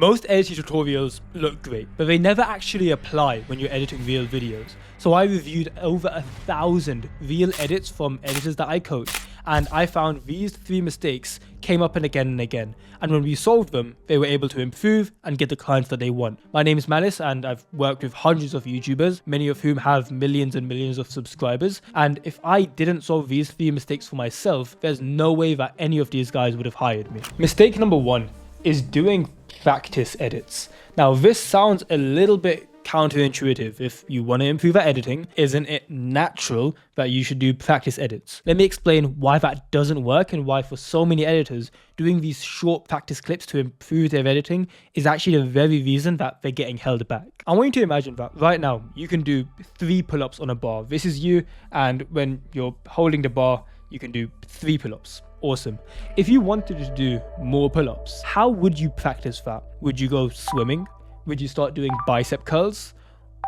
Most editing tutorials look great, but they never actually apply when you're editing real videos. So I reviewed over 1,000 real edits from editors that I coach, and I found these 3 mistakes came up and again. And when we solved them, they were able to improve and get the clients that they want. My name is Malice, and I've worked with hundreds of YouTubers, many of whom have millions and millions of subscribers. And if I didn't solve these 3 mistakes for myself, there's no way that any of these guys would have hired me. Mistake number 1 is doing practice edits. Now, this sounds a little bit counterintuitive. If you want to improve at editing, isn't it natural that you should do practice edits? Let me explain why that doesn't work and why for so many editors, doing these short practice clips to improve their editing is actually the very reason that they're getting held back. I want you to imagine that right now you can do 3 pull-ups on a bar. This is you, and when you're holding the bar, you can do 3 pull-ups. Awesome. If you wanted to do more pull-ups, how would you practice that? Would you go swimming? Would you start doing bicep curls?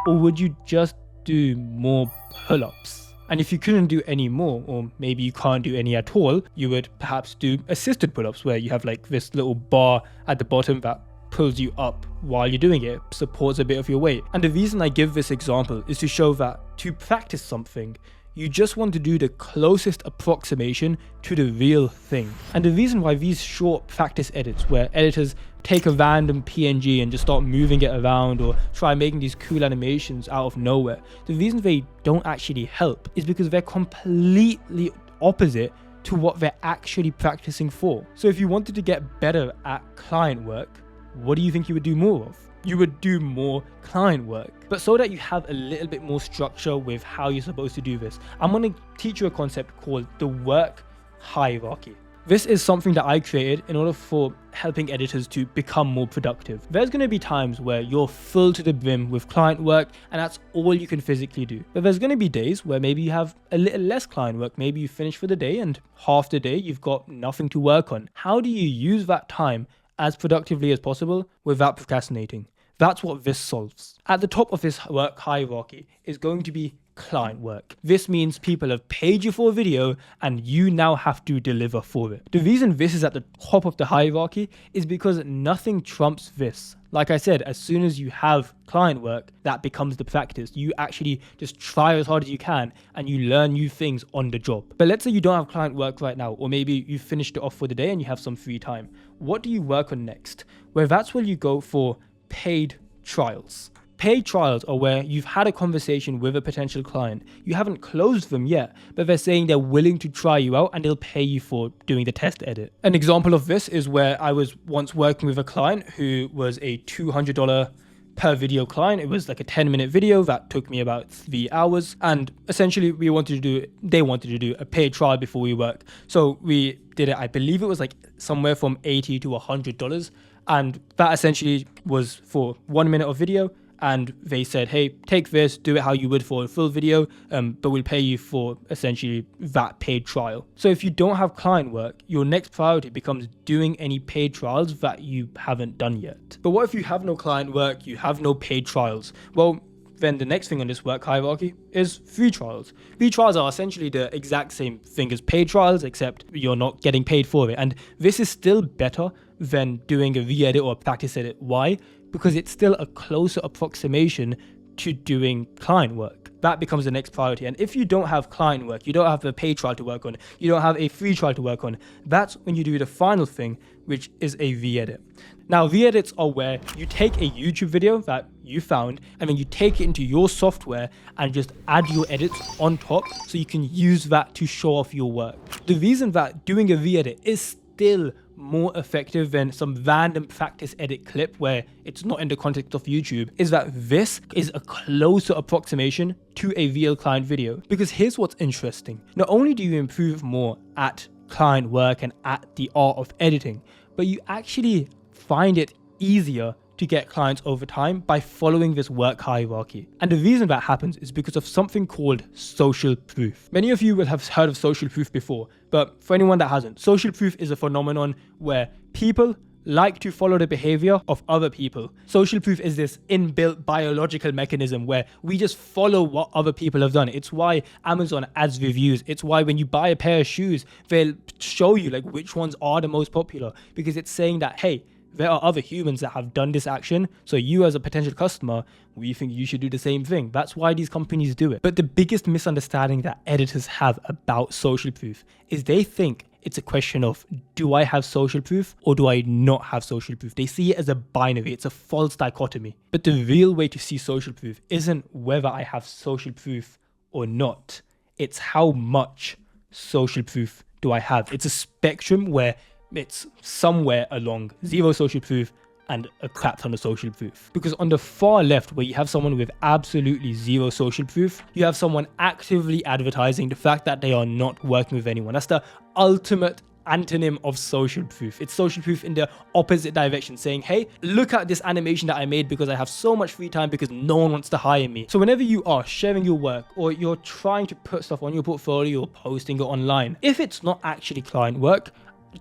Or would you just do more pull-ups? And if you couldn't do any more, or maybe you can't do any at all, you would perhaps do assisted pull-ups where you have like this little bar at the bottom that pulls you up while you're doing it, supports a bit of your weight. And the reason I give this example is to show that to practice something, you just want to do the closest approximation to the real thing. And the reason why these short practice edits, where editors take a random PNG and just start moving it around or try making these cool animations out of nowhere, the reason they don't actually help is because they're completely opposite to what they're actually practicing for. So if you wanted to get better at client work, what do you think you would do more of? You would do more client work. But so that you have a little bit more structure with how you're supposed to do this, I'm going to teach you a concept called the work hierarchy. This is something that I created in order for helping editors to become more productive. There's going to be times where you're full to the brim with client work and that's all you can physically do. But there's going to be days where maybe you have a little less client work. Maybe you finish for the day and half the day you've got nothing to work on. How do you use that time as productively as possible without procrastinating? That's what this solves. At the top of this work hierarchy is going to be client work. This means people have paid you for a video and you now have to deliver for it. The reason this is at the top of the hierarchy is because nothing trumps this. Like I said, as soon as you have client work, that becomes the practice. You actually just try as hard as you can and you learn new things on the job. But let's say you don't have client work right now, or maybe you finished it off for the day and you have some free time. What do you work on next? Well, that's where you go for paid trials. Paid trials are where you've had a conversation with a potential client. You haven't closed them yet, but they're saying they're willing to try you out and they'll pay you for doing the test edit. An example of this is where I was once working with a client who was a $200 per video client. It was like a 10-minute video that took me about 3 hours. And essentially they wanted to do a paid trial before we work. So we did it, I believe it was like somewhere from $80 to $100. And that essentially was for 1 minute of video. And they said, hey, take this, do it how you would for a full video, but we'll pay you for essentially that paid trial. So if you don't have client work, your next priority becomes doing any paid trials that you haven't done yet. But what if you have no client work, you have no paid trials? Well, then the next thing on this work hierarchy is free trials. Free trials are essentially the exact same thing as paid trials, except you're not getting paid for it. And this is still better than doing a re-edit or a practice edit. Why? Because it's still a closer approximation to doing client work. That becomes the next priority. And if you don't have client work, you don't have a paid trial to work on, you don't have a free trial to work on, that's when you do the final thing, which is a re-edit. Now, re-edits are where you take a YouTube video that you found and then you take it into your software and just add your edits on top so you can use that to show off your work. The reason that doing a re-edit is still more effective than some random practice edit clip where it's not in the context of YouTube is that this is a closer approximation to a real client video. Because here's what's interesting. Not only do you improve more at client work and at the art of editing, but you actually find it easier to get clients over time by following this work hierarchy. And the reason that happens is because of something called social proof. Many of you will have heard of social proof before, but for anyone that hasn't, social proof is a phenomenon where people like to follow the behavior of other people. Social proof is this inbuilt biological mechanism where we just follow what other people have done. It's why Amazon adds reviews. It's why when you buy a pair of shoes, they'll show you like which ones are the most popular, because it's saying that, hey, there are other humans that have done this action. So you as a potential customer, we think you should do the same thing. That's why these companies do it. But the biggest misunderstanding that editors have about social proof is they think it's a question of, do I have social proof or do I not have social proof? They see it as a binary. It's a false dichotomy. But the real way to see social proof isn't whether I have social proof or not. It's how much social proof do I have. It's a spectrum where it's somewhere along zero social proof and a crap ton of social proof. Because on the far left, where you have someone with absolutely zero social proof, you have someone actively advertising the fact that they are not working with anyone. That's the ultimate antonym of social proof. It's social proof in the opposite direction, saying, hey, look at this animation that I made because I have so much free time because no one wants to hire me. So whenever you are sharing your work or you're trying to put stuff on your portfolio or posting it online, if it's not actually client work,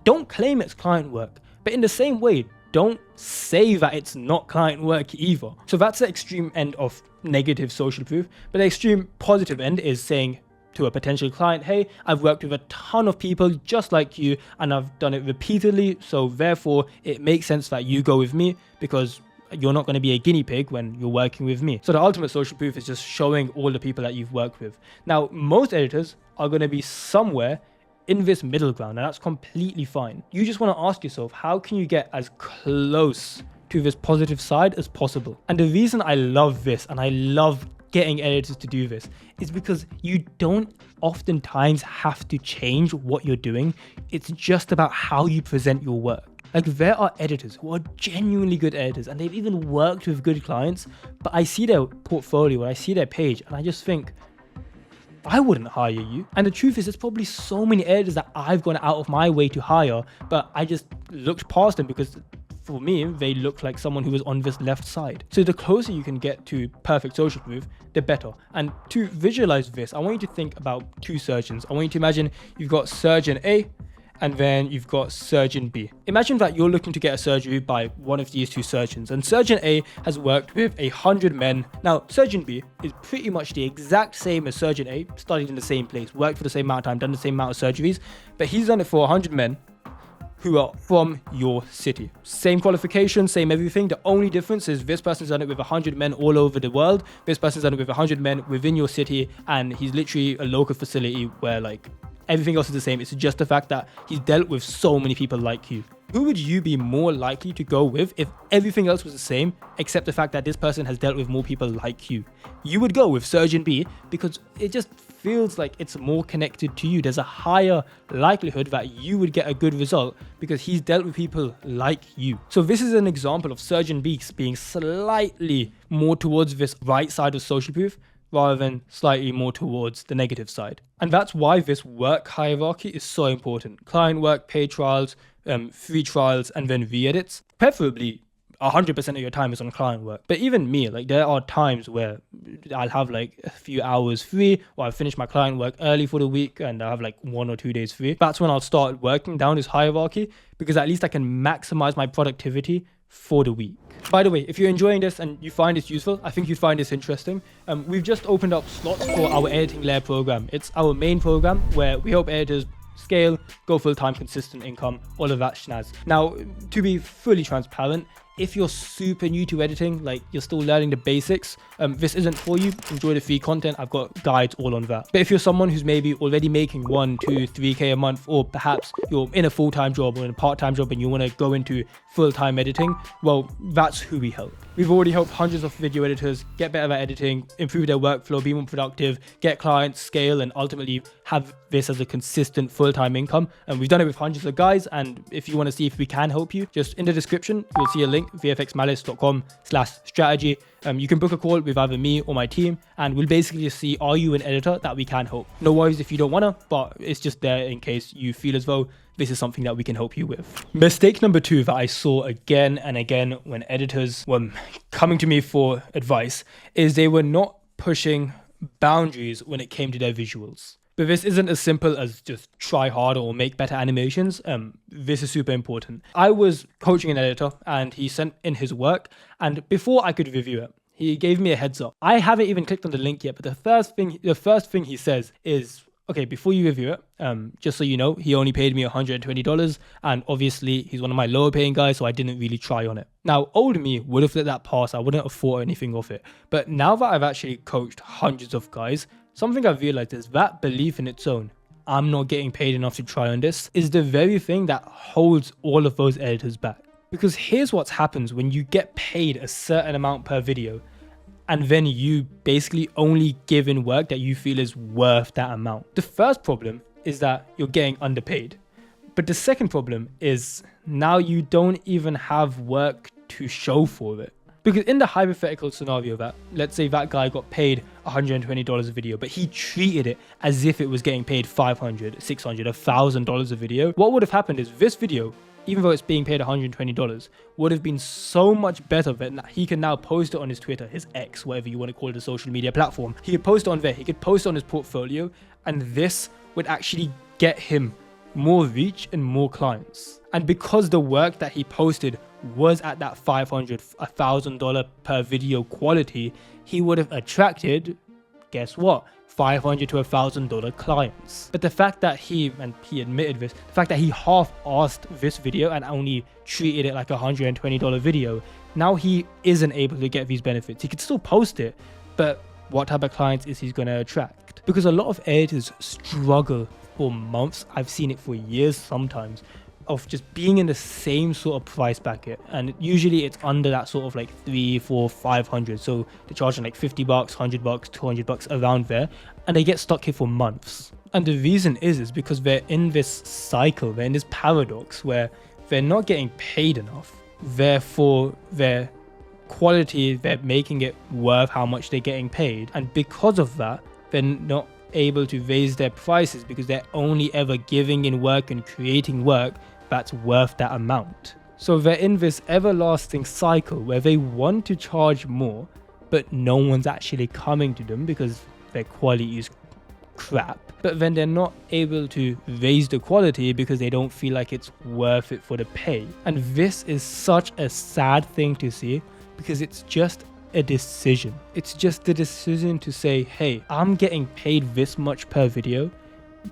don't claim it's client work. But in the same way, don't say that it's not client work either. So that's the extreme end of negative social proof. But the extreme positive end is saying to a potential client, hey, I've worked with a ton of people just like you and I've done it repeatedly. So therefore, it makes sense that you go with me because you're not going to be a guinea pig when you're working with me. So the ultimate social proof is just showing all the people that you've worked with. Now, most editors are going to be somewhere in this middle ground, and that's completely fine. You just want to ask yourself, how can you get as close to this positive side as possible? And the reason I love this, and I love getting editors to do this, is because you don't oftentimes have to change what you're doing. It's just about how you present your work. Like, there are editors who are genuinely good editors and they've even worked with good clients, but I see their portfolio and I see their page and I just think, I wouldn't hire you. And the truth is, there's probably so many editors that I've gone out of my way to hire, but I just looked past them because for me, they look like someone who was on this left side. So the closer you can get to perfect social proof, the better. And to visualize this, I want you to think about two surgeons. I want you to imagine you've got surgeon A and then you've got surgeon B. Imagine that you're looking to get a surgery by one of these two surgeons, and surgeon A has worked with 100 men. Now, surgeon B is pretty much the exact same as surgeon A, studied in the same place, worked for the same amount of time, done the same amount of surgeries, but he's done it for 100 men who are from your city. Same qualifications, same everything. The only difference is this person's done it with 100 men all over the world. This person's done it with 100 men within your city, and he's literally a local facility where like everything else is the same. It's just the fact that he's dealt with so many people like you. Who would you be more likely to go with if everything else was the same, except the fact that this person has dealt with more people like you? You would go with surgeon B because it just feels like it's more connected to you. There's a higher likelihood that you would get a good result because he's dealt with people like you. So this is an example of surgeon B being slightly more towards this right side of social proof rather than slightly more towards the negative side. And that's why this work hierarchy is so important. Client work, paid trials, free trials, and then re-edits. Preferably 100% of your time is on client work. But even me, like there are times where I'll have like a few hours free, or I finish my client work early for the week and I have like 1 or 2 days free. That's when I'll start working down this hierarchy because at least I can maximize my productivity for the week. By the way, if you're enjoying this and you find this useful, I think you find this interesting, we've just opened up slots for our editing layer program. It's our main program where we help editors scale, go full-time, consistent income, all of that schnaz. Now, to be fully transparent, if you're super new to editing, like you're still learning the basics, this isn't for you. Enjoy the free content. I've got guides all on that. But if you're someone who's maybe already making 1, 2, 3K a month, or perhaps you're in a full-time job or in a part-time job and you want to go into full-time editing, well, that's who we help. We've already helped hundreds of video editors get better at editing, improve their workflow, be more productive, get clients, scale, and ultimately have this as a consistent full-time income. And we've done it with hundreds of guys. And if you want to see if we can help you, just in the description, you'll see a link, vfxmalice.com/strategy. You can book a call with either me or my team, and we'll basically just see, are you an editor that we can help? No worries if you don't wanna, but it's just there in case you feel as though this is something that we can help you with. Mistake number 2 that I saw again and again when editors were coming to me for advice is they were not pushing boundaries when it came to their visuals. But this isn't as simple as just try harder or make better animations. This is super important. I was coaching an editor and he sent in his work, and before I could review it, he gave me a heads up. I haven't even clicked on the link yet, but the first thing he says is, Okay, before you review it, just so you know, he only paid me $120, and obviously he's one of my lower paying guys, so I didn't really try on it. Now, old me would have let that pass. I wouldn't have thought anything of it. But now that I've actually coached hundreds of guys, something I've realized is that belief in its own, I'm not getting paid enough to try on this, is the very thing that holds all of those editors back. Because here's what happens when you get paid a certain amount per video, and then you basically only give in work that you feel is worth that amount. The first problem is that you're getting underpaid. But the second problem is now you don't even have work to show for it. Because in the hypothetical scenario that, let's say that guy got paid $120 a video, but he treated it as if it was getting paid $500, $600, $1,000 a video, what would have happened is this video, even though it's being paid $120, would have been so much better that he can now post it on his Twitter, his X, whatever you want to call it, a social media platform. He could post it on there, he could post it on his portfolio, and this would actually get him more reach and more clients. And because the work that he posted was at that $500, $1,000 per video quality, he would have attracted, guess what? $500 to $1,000 clients. But the fact that he admitted this, the fact that he half-arsed this video and only treated it like a $120 video, now he isn't able to get these benefits. He could still post it, but what type of clients is he going to attract? Because a lot of editors struggle for months. I've seen it for years sometimes, of just being in the same sort of price bracket, and usually it's under that sort of like 300, 400, 500. So they're charging like $50, $100, $200 around there, and they get stuck here for months. And the reason is because they're in this cycle, they're in this paradox where they're not getting paid enough, therefore their quality, they're making it worth how much they're getting paid, and because of that they're not able to raise their prices because they're only ever giving in work and creating work that's worth that amount. So they're in this everlasting cycle where they want to charge more, but no one's actually coming to them because their quality is crap. But then they're not able to raise the quality because they don't feel like it's worth it for the pay. And this is such a sad thing to see, because it's just a decision. It's just the decision to say, hey, I'm getting paid this much per video,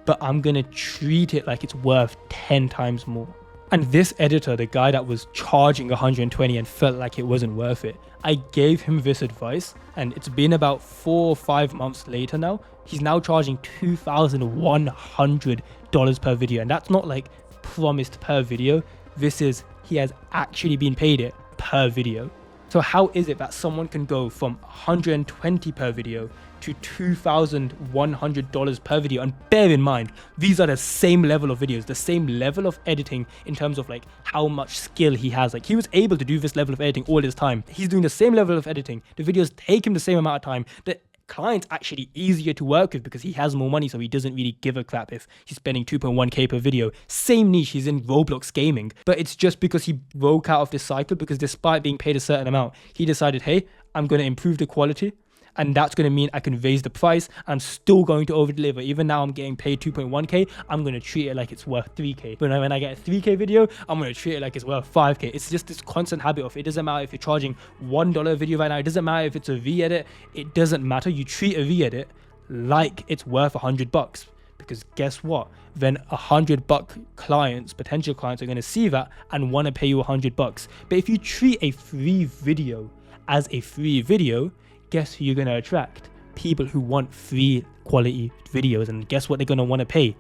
but I'm gonna treat it like it's worth 10 times more. And this editor, the guy that was charging 120 and felt like it wasn't worth it, I gave him this advice, and it's been about 4 or 5 months later now. He's now charging $2,100 per video, and that's not like promised per video. This is, he has actually been paid it per video. So how is it that someone can go from 120 per video to $2,100 per video? And bear in mind, these are the same level of videos, the same level of editing in terms of like how much skill he has. Like, he was able to do this level of editing all his time. He's doing the same level of editing. The videos take him the same amount of time. The client's actually easier to work with because he has more money, so he doesn't really give a crap if he's spending 2.1k per video. Same niche, he's in Roblox gaming, but it's just because he broke out of this cycle, because despite being paid a certain amount, he decided, hey, I'm going to improve the quality, and that's going to mean I can raise the price. I'm still going to over deliver. Even now I'm getting paid 2.1k, I'm going to treat it like it's worth 3k. But when I get a 3k video, I'm going to treat it like it's worth 5k. It's just this constant habit of, it doesn't matter if you're charging $1 a video right now, it doesn't matter if it's a V-edit, it doesn't matter. You treat a V-edit like it's worth $100, because guess what? Then $100 clients, potential clients, are going to see that and want to pay you $100. But if you treat a free video as a free video, guess who you're going to attract? People who want free quality videos, and guess what they're going to want to pay?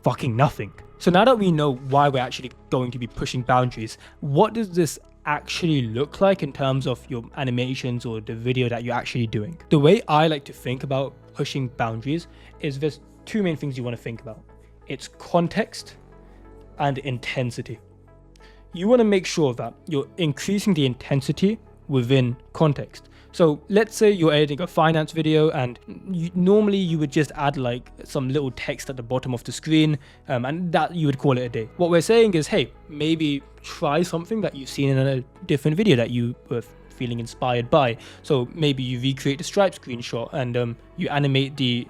Fucking nothing. So now that we know why we're actually going to be pushing boundaries, what does this actually look like in terms of your animations or the video that you're actually doing? The way I like to think about pushing boundaries is there's 2 main things you want to think about. It's context and intensity. You want to make sure that you're increasing the intensity within context. So let's say you're editing a finance video, and normally you would just add like some little text at the bottom of the screen, and that you would call it a day. What we're saying is, hey, maybe try something that you've seen in a different video that you were feeling inspired by. So maybe you recreate the stripe screenshot and you animate the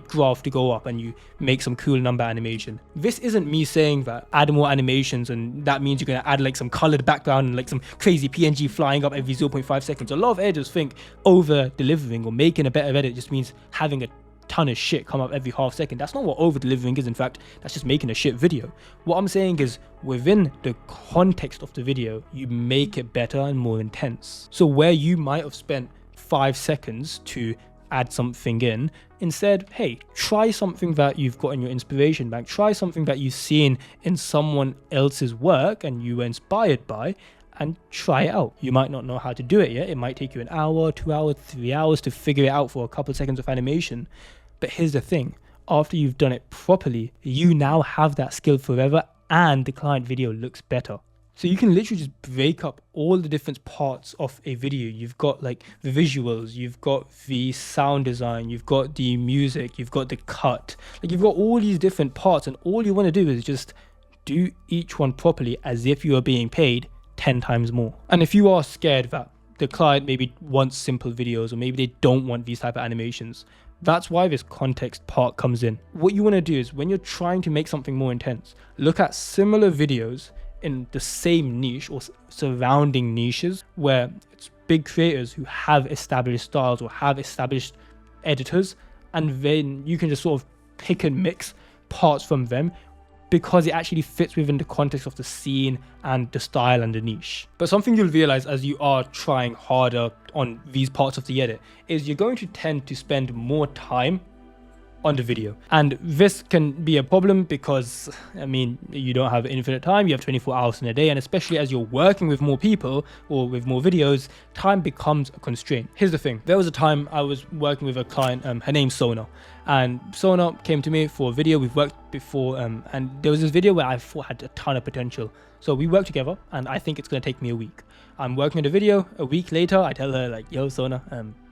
graph to go up, and you make some cool number animation. This isn't me saying that add more animations and that means you're going to add like some colored background and like some crazy PNG flying up every 0.5 seconds. A lot of editors think over delivering or making a better edit just means having a ton of shit come up every half second. That's not what over delivering is. In fact, that's just making a shit video. What I'm saying is, within the context of the video, you make it better and more intense. So where you might have spent 5 seconds to add something in, instead, hey, try something that you've got in your inspiration bank, try something that you've seen in someone else's work and you were inspired by, and try it out. You might not know how to do it yet. It might take you an hour, 2 hours, 3 hours to figure it out for a couple of seconds of animation. But here's the thing, after you've done it properly, you now have that skill forever and the client video looks better. So you can literally just break up all the different parts of a video. You've got like the visuals, you've got the sound design, you've got the music, you've got the cut. Like you've got all these different parts, and all you want to do is just do each one properly as if you are being paid 10 times more. And if you are scared that the client maybe wants simple videos, or maybe they don't want these type of animations, that's why this context part comes in. What you want to do is, when you're trying to make something more intense, look at similar videos in the same niche or surrounding niches where it's big creators who have established styles or have established editors, and then you can just sort of pick and mix parts from them because it actually fits within the context of the scene and the style and the niche. But something you'll realize as you are trying harder on these parts of the edit is you're going to tend to spend more time on the video. And this can be a problem because, I mean, you don't have infinite time, you have 24 hours in a day, and especially as you're working with more people or with more videos, time becomes a constraint. Here's the thing, there was a time I was working with a client, her name's Sona, and Sona came to me for a video. We've worked before, and there was this video where I thought had a ton of potential. So we worked together, and I think it's going to take me a week. I'm working on the video. A week later, I tell her like, yo Sona,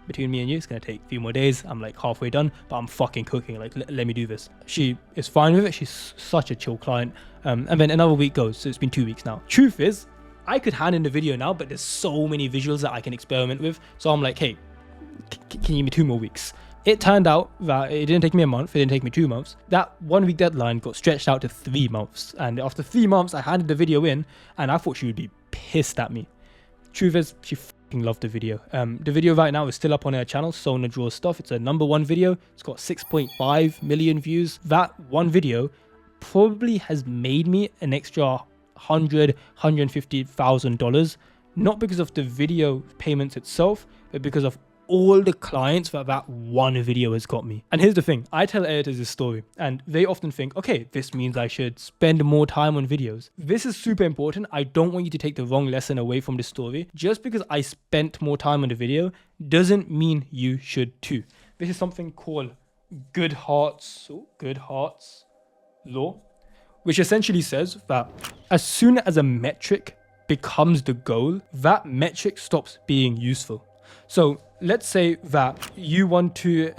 between me and you, it's going to take a few more days. I'm like halfway done, but I'm fucking cooking. Like, let me do this. She is fine with it. She's such a chill client. And then another week goes. So it's been 2 weeks now. Truth is, I could hand in the video now, but there's so many visuals that I can experiment with. So I'm like, hey, can you give me 2 more weeks? It turned out that it didn't take me a month. It didn't take me 2 months. That 1 week deadline got stretched out to 3 months. And after 3 months, I handed the video in, and I thought she would be pissed at me. Truth is, she loved the video. The video right now is still up on her channel, Sona Draws Stuff. It's a #1 video. It's got 6.5 million views. That one video probably has made me an extra $150,000, not because of the video payments itself, but because of all the clients that one video has got me. And here's the thing, I tell editors this story and they often think, okay, this means I should spend more time on videos. This is super important. I don't want you to take the wrong lesson away from this story. Just because I spent more time on the video doesn't mean you should too. This is something called Goodhart's law, which essentially says that as soon as a metric becomes the goal, that metric stops being useful. So let's say that you want to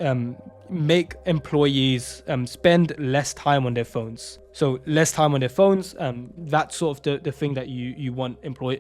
make employees spend less time on their phones. So less time on their phones, that's sort of the thing that you want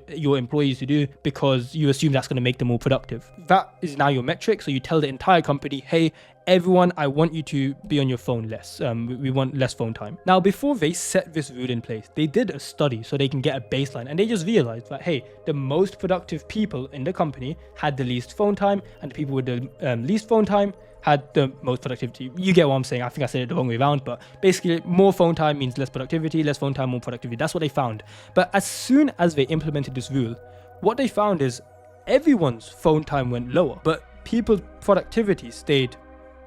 your employees to do because you assume that's going to make them more productive. That is now your metric. So you tell the entire company, hey, everyone, I want you to be on your phone less. We want less phone time. Now, before they set this rule in place, they did a study so they can get a baseline, and they just realized that, hey, the most productive people in the company had the least phone time, and the people with the least phone time had the most productivity. You get what I'm saying. I think I said it the wrong way around, but basically more phone time means less productivity, less phone time, more productivity. That's what they found. But as soon as they implemented this rule, what they found is everyone's phone time went lower, but people's productivity stayed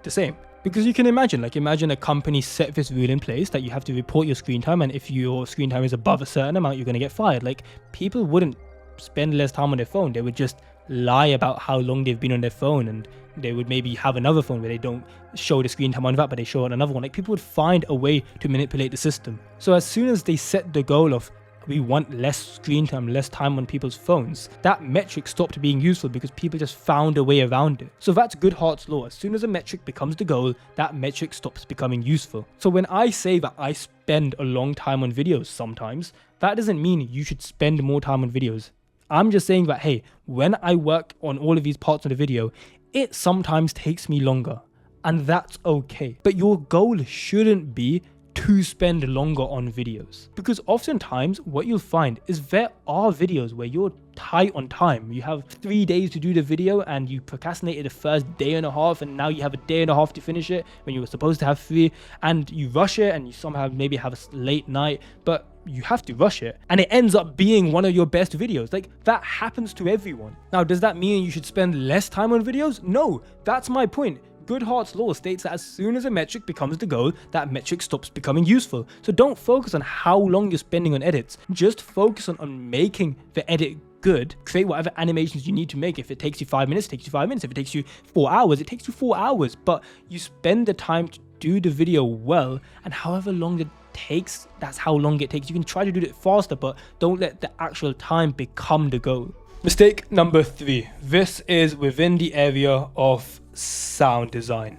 the same. Because you can imagine a company set this rule in place that you have to report your screen time, and if your screen time is above a certain amount, you're going to get fired. Like, people wouldn't spend less time on their phone. They would just lie about how long they've been on their phone, and they would maybe have another phone where they don't show the screen time on that, but they show on another one. Like, people would find a way to manipulate the system. So as soon as they set the goal of we want less screen time, less time on people's phones, that metric stopped being useful because people just found a way around it. So that's Goodhart's law. As soon as a metric becomes the goal, that metric stops becoming useful. So when I say that I spend a long time on videos sometimes, that doesn't mean you should spend more time on videos. I'm just saying that, hey, when I work on all of these parts of the video, it sometimes takes me longer, and that's okay. But your goal shouldn't be to spend longer on videos. Because oftentimes what you'll find is there are videos where you're tight on time. You have 3 days to do the video and you procrastinated the first day and a half, and now you have a day and a half to finish it when you were supposed to have 3, and you rush it and you somehow maybe have a late night, but you have to rush it and it ends up being one of your best videos. Like, that happens to everyone. Now, does that mean you should spend less time on videos? No, that's my point. Goodhart's law states that as soon as a metric becomes the goal, that metric stops becoming useful. So don't focus on how long you're spending on edits. Just focus on making the edit good. Create whatever animations you need to make. If it takes you 5 minutes, it takes you 5 minutes. If it takes you 4 hours, it takes you 4 hours. But you spend the time to do the video well, and however long it takes, that's how long it takes. You can try to do it faster, but don't let the actual time become the goal. Mistake number 3. This is within the area of sound design,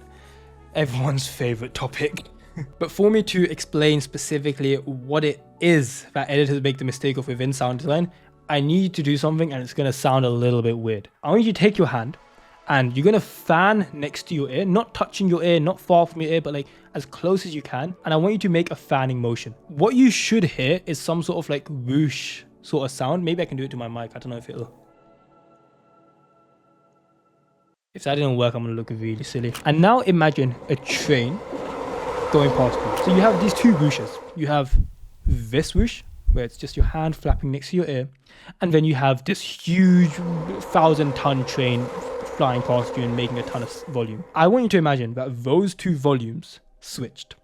everyone's favorite topic. But for me to explain specifically what it is that editors make the mistake of within sound design, I need to do something, and it's going to sound a little bit weird. I want you to take your hand and you're going to fan next to your ear, not touching your ear, not far from your ear, but like as close as you can. And I want you to make a fanning motion. What you should hear is some sort of like whoosh sort of sound. Maybe I can do it to my mic. I don't know if it'll. If that didn't work, I'm going to look really silly. And now imagine a train going past you. So you have these two whooshes. You have this whoosh, where it's just your hand flapping next to your ear. And then you have this huge 1,000-ton train flying past you and making a ton of volume. I want you to imagine that those two volumes switched.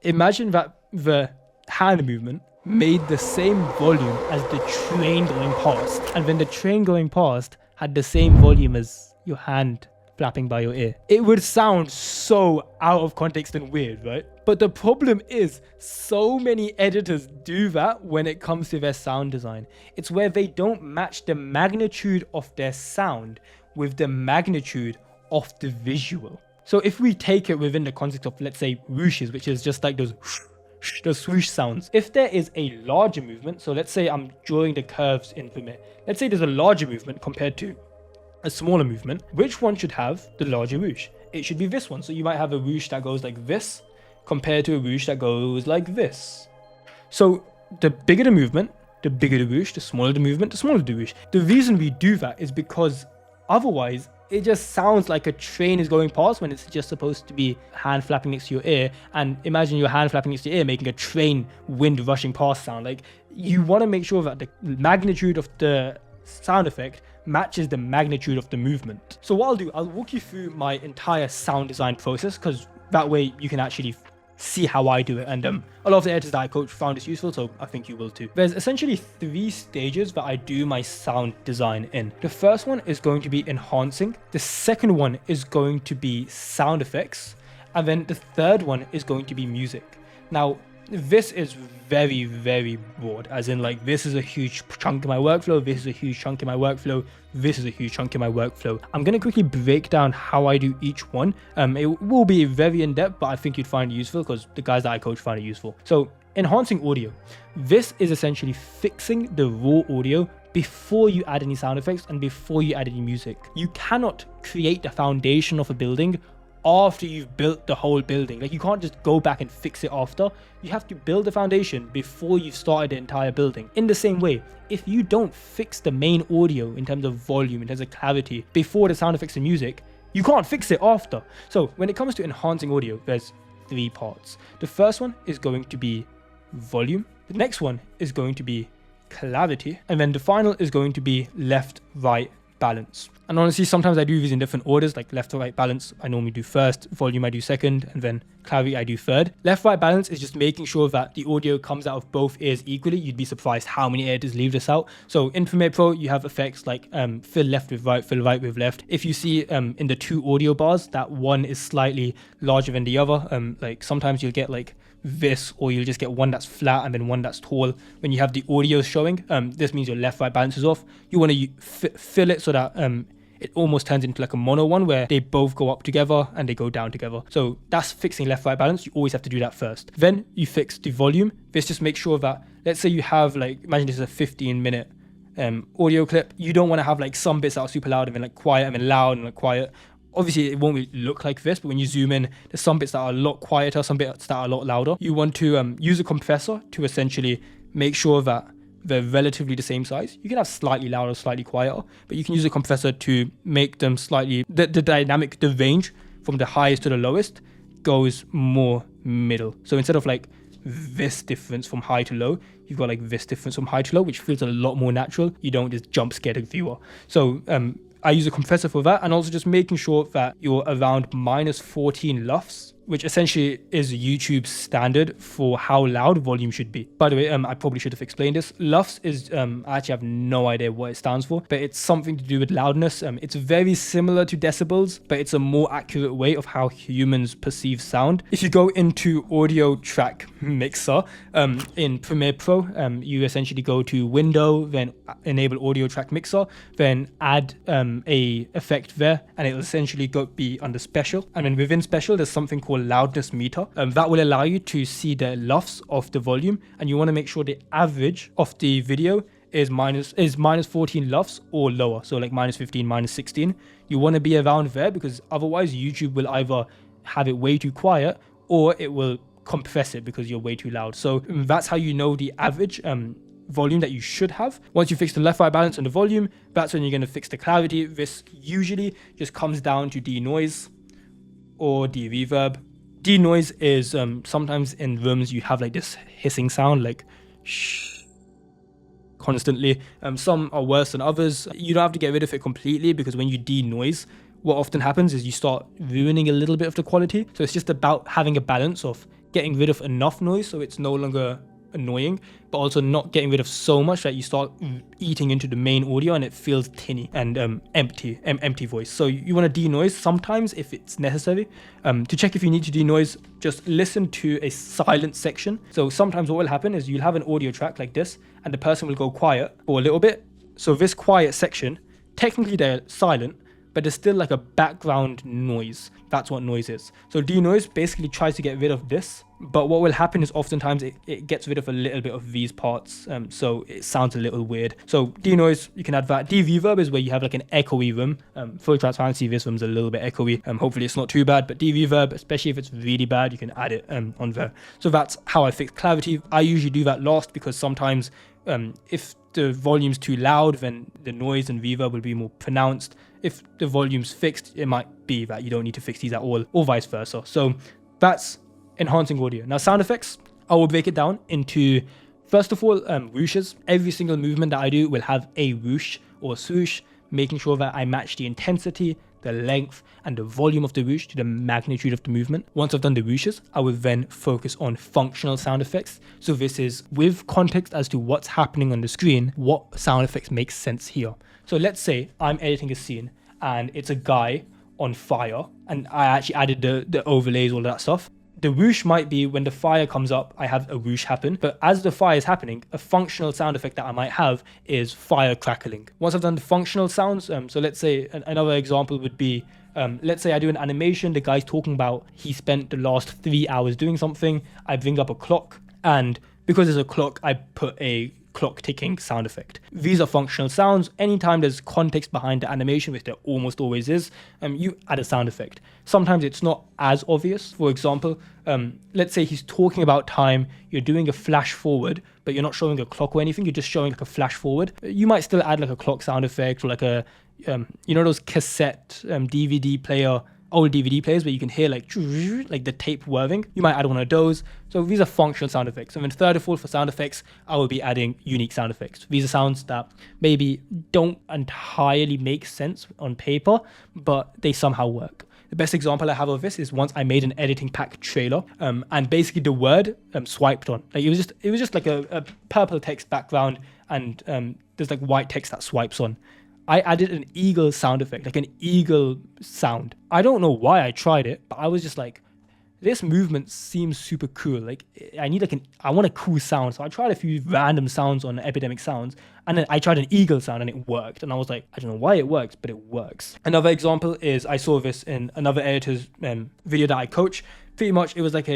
Imagine that the hand movement made the same volume as the train going past. And then the train going past had the same volume as your hand flapping by your ear. It would sound so out of context and weird, right? But the problem is, so many editors do that when it comes to their sound design. It's where they don't match the magnitude of their sound with the magnitude of the visual. So if we take it within the context of, let's say, whooshes, which is just like those swoosh sounds. If there is a larger movement, so let's say I'm drawing the curves in from it. Let's say there's a larger movement compared to a smaller movement. Which one should have the larger whoosh? It should be this one. So you might have a whoosh that goes like this compared to a whoosh that goes like this. So the bigger the movement, the bigger the whoosh, the smaller the movement, the smaller the whoosh. The reason we do that is because otherwise it just sounds like a train is going past when it's just supposed to be hand flapping next to your ear. And imagine your hand flapping next to your ear making a train wind rushing past sound. Like, you want to make sure that the magnitude of the sound effect matches the magnitude of the movement. So what I'll do, I'll walk you through my entire sound design process, because that way you can actually see how I do it. And a lot of the editors that I coach found this useful, so I think you will too. There's essentially 3 stages that I do my sound design in. The first one is going to be enhancing. The second one is going to be sound effects. And then the third one is going to be music. Now, this is very, very broad, as in like, this is a huge chunk in my workflow, this is a huge chunk in my workflow, this is a huge chunk in my workflow. I'm going to quickly break down how I do each one. It will be very in-depth, but I think you'd find it useful because the guys that I coach find it useful. So enhancing audio. This is essentially fixing the raw audio before you add any sound effects and before you add any music. You cannot create the foundation of a building after you've built the whole building. Like, you can't just go back and fix it after. You have to build the foundation before you've started the entire building. In the same way, if you don't fix the main audio in terms of volume, in terms of clarity, before the sound effects and music, you can't fix it after. So when it comes to enhancing audio, there's 3 parts. The first one is going to be volume. The next one is going to be clarity. And then the final is going to be left-right balance. And honestly, sometimes I do these in different orders, like left to right balance I normally do first, volume I do second, and then clarity I do third. Left right balance is just making sure that the audio comes out of both ears equally. You'd be surprised how many editors leave this out. So in Premiere Pro, you have effects like fill left with right, fill right with left. If you see in the 2 audio bars that one is slightly larger than the other, like sometimes you'll get like this, or you'll just get one that's flat and then one that's tall. When you have the audio showing, this means your left right balance is off. You want to fill it so that it almost turns into like a mono one where they both go up together and they go down together. So that's fixing left right balance. You always have to do that first. Then you fix the volume. This just makes sure that, let's say you have like, imagine this is a 15-minute audio clip. You don't want to have like some bits that are super loud and then like quiet and then loud and like quiet. obviously it won't really look like this, but when you zoom in, there's some bits that are a lot quieter, some bits that are a lot louder. You want to use a compressor to essentially make sure that they're relatively the same size. You can have slightly louder, slightly quieter, but you can use a compressor to make them slightly, the range from the highest to the lowest goes more middle. So instead of like this difference from high to low, you've got like this difference from high to low, which feels a lot more natural. You don't just jump scare the viewer. So I use a compressor for that, and also just making sure that you're around -14 lufs, which essentially is YouTube's standard for how loud volume should be. By the way, I probably should have explained this. Lufs is, I actually have no idea what it stands for, but it's something to do with loudness. It's very similar to decibels, but it's a more accurate way of how humans perceive sound. If you go into audio track mixer in Premiere Pro, you essentially go to Window, then enable audio track mixer, then add a effect there, and it'll essentially be under special. And then within special, there's something called loudness meter. That will allow you to see the lufs of the volume, and you want to make sure the average of the video is -14 lufs or lower, so like -15, -16. You want to be around there, because otherwise YouTube will either have it way too quiet or it will compress it because you're way too loud. So that's how you know the average volume that you should have. Once you fix the left-right balance and the volume, that's when you're going to fix the clarity. This usually just comes down to denoise or de-reverb. Denoise is sometimes in rooms you have like this hissing sound, like shh, constantly. Some are worse than others. You don't have to get rid of it completely, because when you denoise, what often happens is you start ruining a little bit of the quality. So it's just about having a balance of getting rid of enough noise so it's no longer annoying, but also not getting rid of so much that you start eating into the main audio and it feels tinny and empty voice. So you want to denoise sometimes if it's necessary. To check if you need to denoise, just listen to a silent section. So sometimes what will happen is you'll have an audio track like this, and the person will go quiet for a little bit. So this quiet section, technically they're silent, but there's still like a background noise. That's what noise is. So denoise basically tries to get rid of this, but what will happen is oftentimes it gets rid of a little bit of these parts, so it sounds a little weird. So denoise, you can add that. De-reverb is where you have like an echoey room. Full transparency, this room's a little bit echoey. Hopefully it's not too bad, but de-reverb, especially if it's really bad, you can add it on there. So that's how I fix clarity. I usually do that last, because sometimes if the volume's too loud, then the noise and reverb will be more pronounced. If the volume's fixed, it might be that you don't need to fix these at all, or vice versa. So that's enhancing audio. Now sound effects, I will break it down into, first of all, whooshes. Every single movement that I do will have a whoosh or swoosh, making sure that I match the intensity, the length, and the volume of the whoosh to the magnitude of the movement. Once I've done the whooshes, I will then focus on functional sound effects. So this is with context as to what's happening on the screen, what sound effects make sense here. So let's say I'm editing a scene and it's a guy on fire, and I actually added the overlays, all that stuff. The whoosh might be when the fire comes up, I have a whoosh happen. But as the fire is happening, a functional sound effect that I might have is fire crackling. Once I've done the functional sounds, so let's say another example would be, let's say I do an animation, the guy's talking about he spent the last 3 hours doing something. I bring up a clock, and because there's a clock, I put a clock ticking sound effect. These are functional sounds. Anytime there's context behind the animation, which there almost always is, you add a sound effect. Sometimes it's not as obvious. For example, let's say he's talking about time, you're doing a flash forward, but you're not showing a clock or anything, you're just showing like a flash forward. You might still add like a clock sound effect, or like a, you know, those cassette DVD player, old DVD players where you can hear like the tape whirring. You might add one of those. So these are functional sound effects. And then third of all, for sound effects, I will be adding unique sound effects. These are sounds that maybe don't entirely make sense on paper, but they somehow work. The best example I have of this is once I made an editing pack trailer, and basically the word swiped on. Like it was just like a purple text background, and there's like white text that swipes on. I added an eagle sound effect, like an eagle sound. I don't know why I tried it, but I was just like, this movement seems super cool. Like I want a cool sound. So I tried a few random sounds on Epidemic Sounds, and then I tried an eagle sound and it worked. And I was like, I don't know why it works, but it works. Another example is I saw this in another editor's video that I coach. Pretty much it was like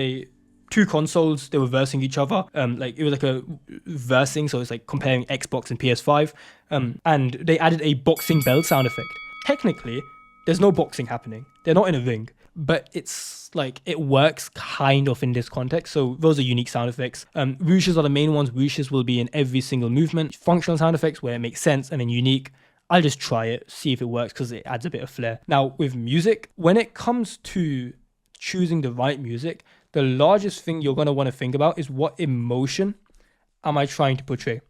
two consoles, they were versing each other. Like it was like a versing, so it's like comparing Xbox and PS5. And they added a boxing bell sound effect. Technically, There's no boxing happening. They're not in a ring, but it's like it works kind of in this context. So those are unique sound effects. Whooshes are the main ones. Whooshes will be in every single movement. Functional sound effects where it makes sense, and then unique, I'll just try it, see if it works because it adds a bit of flair. Now with music, when it comes to choosing the right music, the largest thing you're going to want to think about is what emotion am I trying to portray?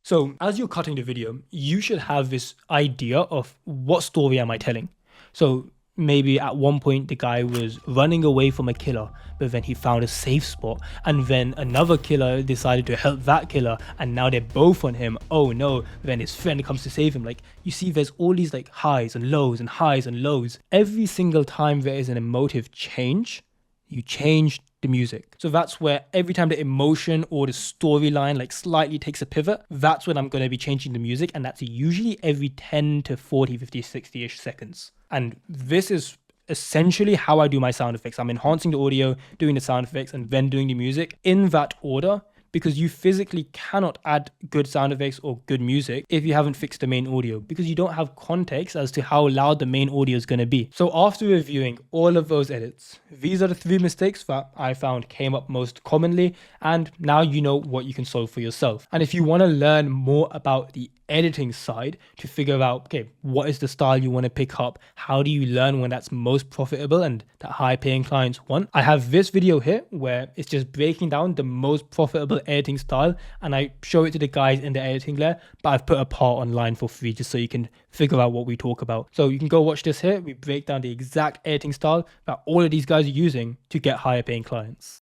So as you're cutting the video, you should have this idea of what story am I telling? So maybe at one point the guy was running away from a killer, but then he found a safe spot, and then another killer decided to help that killer, and now they're both on him. Oh no, then his friend comes to save him. Like, you see there's all these like highs and lows and highs and lows. Every single time there is an emotive change, you change the music. So that's where every time the emotion or the storyline like slightly takes a pivot, that's when I'm going to be changing the music, and that's usually every 10 to 40, 50, 60-ish seconds. And this is essentially how I do my sound effects. I'm enhancing the audio, doing the sound effects, and then doing the music in that order, because you physically cannot add good sound effects or good music if you haven't fixed the main audio, because you don't have context as to how loud the main audio is going to be. So after reviewing all of those edits, these are the 3 mistakes that I found came up most commonly, and now you know what you can solve for yourself. And if you want to learn more about the editing side to figure out, okay, what is the style you want to pick up? How do you learn when that's most profitable and that high paying clients want? I have this video here where it's just breaking down the most profitable editing style, and I show it to the guys in the editing layer, but I've put a part online for free just so you can figure out what we talk about. So you can go watch this here. We break down the exact editing style that all of these guys are using to get higher paying clients.